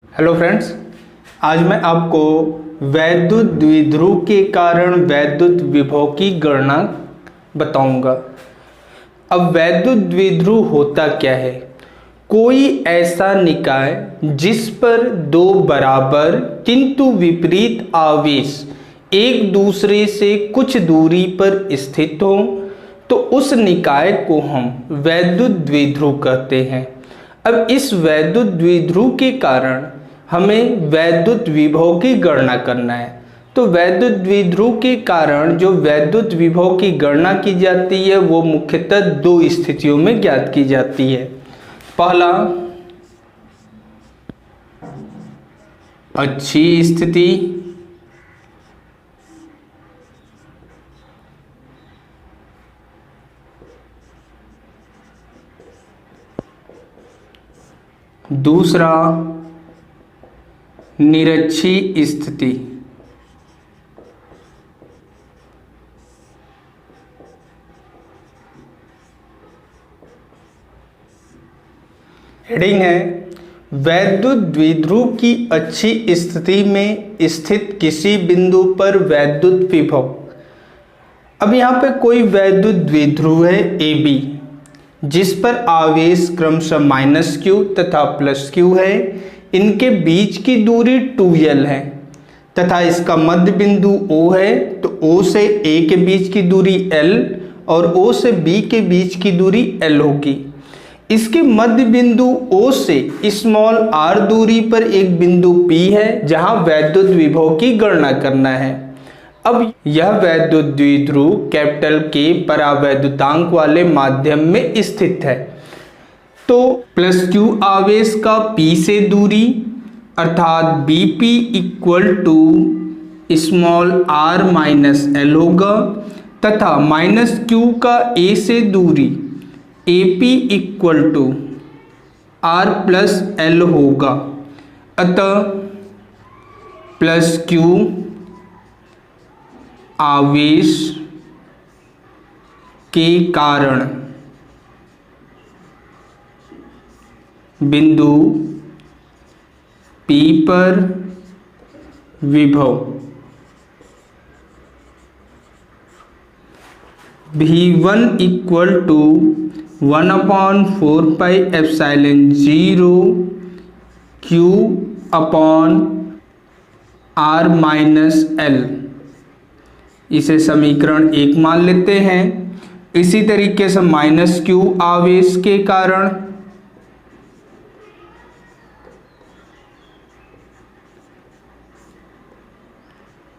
Hello friends, आज मैं आपको वैद्युत द्विध्रुव के कारण वैद्युत विभव की गणना बताऊंगा। अब वैद्युत द्विध्रुव होता क्या है? कोई ऐसा निकाय जिस पर दो बराबर किंतु विपरीत आवेश एक दूसरे से कुछ दूरी पर स्थित हो तो उस निकाय को हम वैद्युत द्विध्रुव कहते हैं। अब इस वैद्युत द्विध्रुव के कारण हमें वैद्युत विभव की गणना करना है। तो वैद्युत द्विध्रुव के कारण जो वैद्युत विभव की गणना की जाती है वो मुख्यतः दो स्थितियों में ज्ञात की जाती है। पहला, अच्छी स्थिति, दूसरा निरक्षी स्थिति। हेडिंग है वैद्युत द्विध्रुव की अच्छी स्थिति में स्थित किसी बिंदु पर वैद्युत विभव। अब यहाँ पे कोई वैद्युत द्विध्रुव है AB जिस पर आवेश क्रमशः -q तथा +q है। इनके बीच की दूरी 2L है तथा इसका मध्य बिंदु O है। तो O से A के बीच की दूरी L और O से B के बीच की दूरी L होगी। इसके मध्य बिंदु O से स्मॉल r दूरी पर एक बिंदु P है जहां वैद्युत विभव की गणना करना है। अब यह वैद्युत द्विध्रुव कैपिटल K परावैद्युतांक वाले माध्यम में स्थित है। तो +q आवेश का P से दूरी अर्थात BP equal to small r minus L होगा तथा -q का A से दूरी AP equal to r plus L होगा। अतः +q आवेश के कारण बिंदु P पर विभव V1 equal to 1/4 pi epsilon 0 Q upon R minus L। इसे समीकरण 1 मान लेते हैं। इसी तरीके से -q आवेश के कारण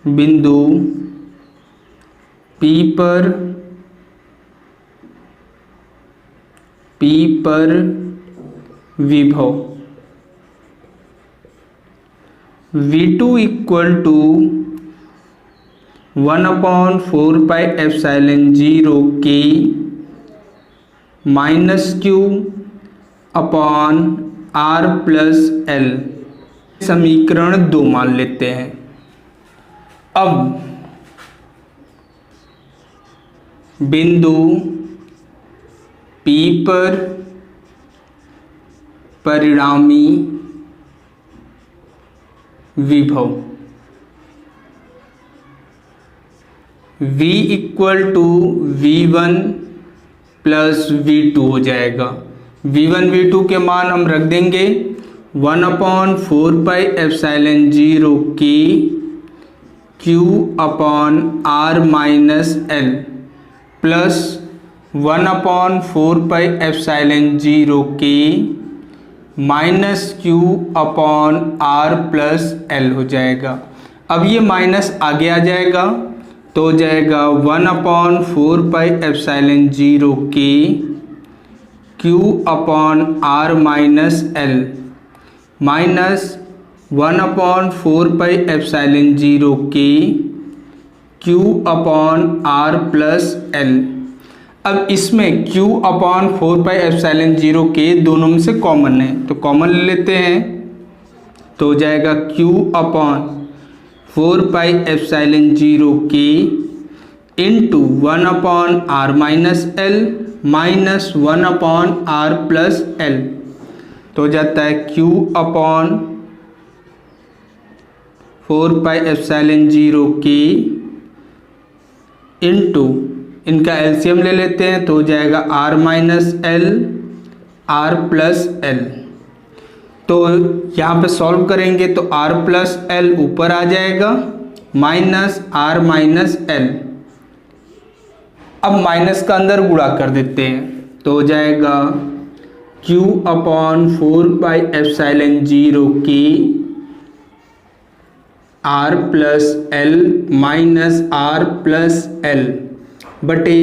बिंदु P पर विभव V2 equal to 1/4 pi epsilon 0 K -q upon R plus L। समीकरण 2 मान लेते हैं। अब बिंदु P पर परिणामी विभव V equal to V1 plus V2 हो जाएगा। V1 V2 के मान हम रख देंगे 1/4 pi epsilon 0 K Q upon R minus L plus 1/4 pi epsilon 0 K -q upon R plus L हो जाएगा। अब ये माइनस आगे आ जाएगा तो हो जाएगा 1/4 pi epsilon 0 K Q upon R minus L minus 1/4 pi epsilon 0 K Q upon R plus L। अब इसमें Q अपॉन 4 पाई एप्सिलॉन 0 K दोनों में से कॉमन है तो कॉमन ले लेते हैं। तो हो जाएगा Q अपॉन 4 पाई epsilon 0 K into 1/r minus L minus 1/r plus L तो हो जाता है Q अपॉन 4πε0 के इंटू इनका एलसीएम ले लेते हैं तो हो जाएगा r minus L r plus L. तो यहाँ पे सॉल्व करेंगे तो r प्लस एल ऊपर आ जाएगा माइनस r माइनस एल। अब माइनस का अंदर गुणा कर देते हैं तो हो जाएगा q अपॉन 4πε0 के r plus L minus r plus L बटे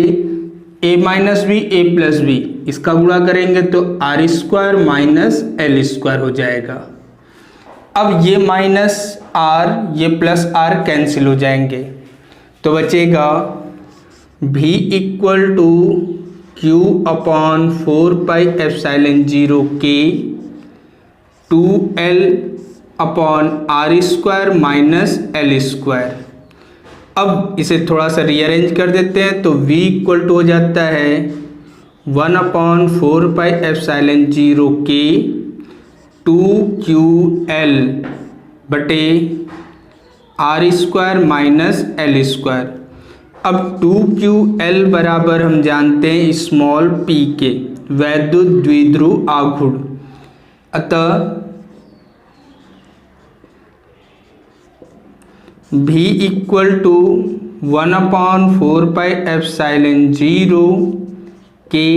a minus B A plus B, इसका गुणा करेंगे तो R square minus L square हो जाएगा। अब ये माइनस आर ये प्लस आर कैंसिल हो जाएंगे तो बचेगा v equal to Q upon 4πε0 के 2l upon R square minus L square. अब इसे थोड़ा सा रीअरेंज कर देते हैं तो v इक्वल टू हो जाता है 1 अपॉन 4πε0 के 2ql बटे R square minus L square. अब 2ql बराबर हम जानते हैं स्मॉल p के, वैद्युत द्विध्रुव आघूर्ण। अतः v इक्वल टू 1 अपॉन 4πε0 के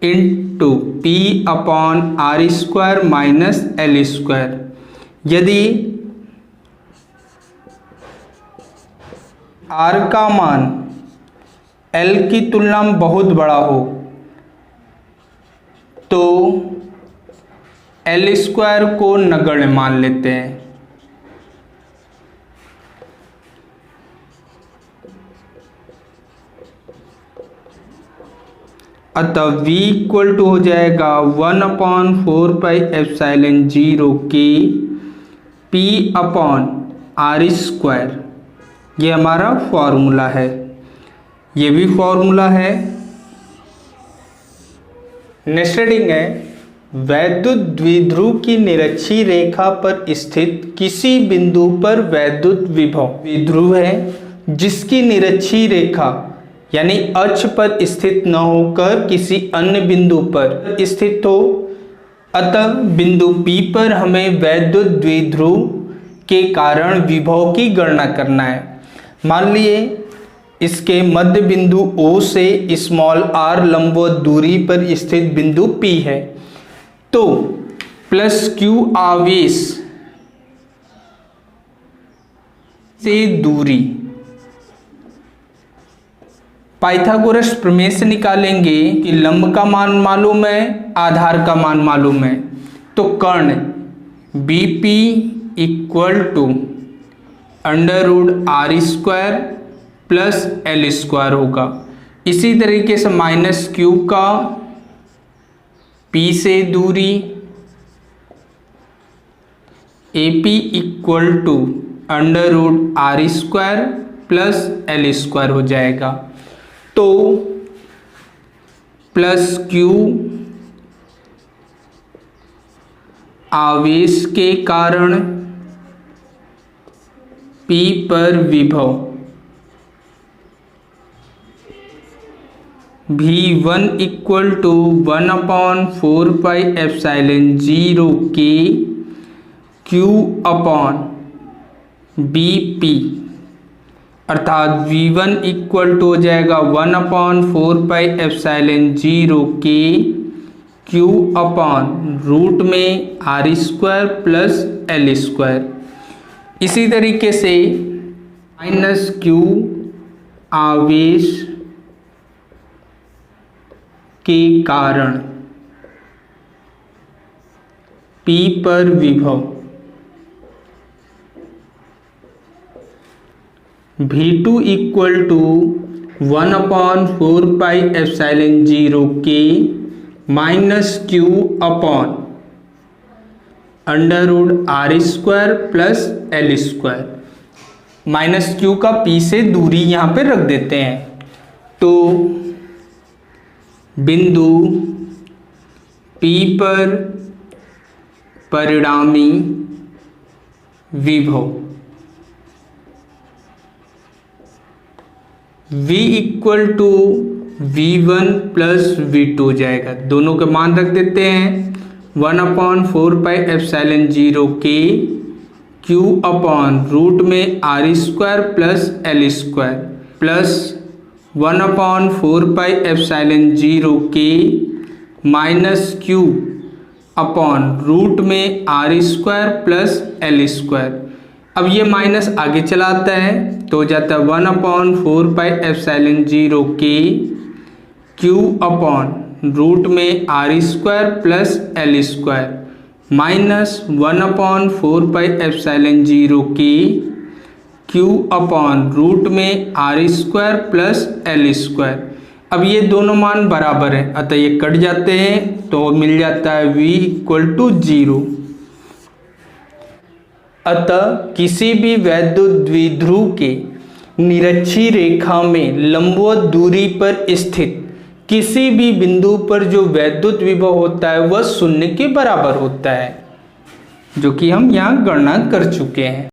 into p upon R square minus L square. यदि r का मान l की तुलना में बहुत बड़ा हो तो एल स्क्वायर को नगण्य मान लेते हैं। अतः v इक्वल टू हो जाएगा 1 अपॉन 4πε0 के p अपॉन आर स्क्वायर। ये हमारा फॉर्मूला है, ये भी फॉर्मूला है। नेक्स्ट रीडिंग है वैद्युत द्विध्रुव की निरक्षीय रेखा पर स्थित किसी बिंदु पर वैद्युत विभव द्विध्रुव है जिसकी निरक्षीय रेखा यानी अक्ष पर स्थित न होकर किसी अन्य बिंदु पर स्थित हो। अतः बिंदु P पर हमें वैद्युत द्विध्रुव के कारण विभव की गणना करना है। मान लिए इसके मध्य बिंदु O से स्मॉल r लंबवत दूरी पर स्थित बिंदु P है तो प्लस Q आवेश से दूरी पाइथागोरस प्रमेय से निकालेंगे कि लंब का मान मालूम है, आधार का मान मालूम है तो कर्ण BP equal to under root R square plus L square होगा। इसी तरीके से माइनस क्यू का P से दूरी AP equal to under root R square plus L square हो जाएगा। तो प्लस क्यू आवेश के कारण P पर विभव V1 इक्वल टू 1 अपॉन 4πε0 के Q अपॉन BP अर्थात V1 इक्वल टू हो जाएगा 1 अपॉन 4πε0 के Q अपॉन रूट में R square plus L square. इसी तरीके से माइनस क्यू आवेश के कारण P पर विभव V2 इक्वल टू 1 अपॉन 4πε0 के minus Q upon under root R square plus L square. Minus Q का P से दूरी यहाँ पे रख देते हैं तो बिंदु P पर परिणामी विभव v equal to v1 plus v2 हो जाएगा। दोनों के मान रख देते हैं 1/4πε0 k q अपॉन रूट में r square plus l square plus 1/4πε0 k minus q upon root में r square plus l square. अब ये माइनस आगे चलाता है तो हो जाता है 1/4πε0 k q अपॉन रूट में r square plus l square minus 1/4πε0 k q upon root में r square plus l square. अब ये दोनों मान बराबर हैं अतः ये कट जाते हैं तो मिल जाता है v इक्वल टू 0। अतः किसी भी वैद्युत द्विध्रुव के निरक्षीय रेखा में लंबवत दूरी पर स्थित किसी भी बिंदु पर जो वैद्युत विभव होता है वह 0 के बराबर होता है, जो कि हम यहाँ गणना कर चुके हैं।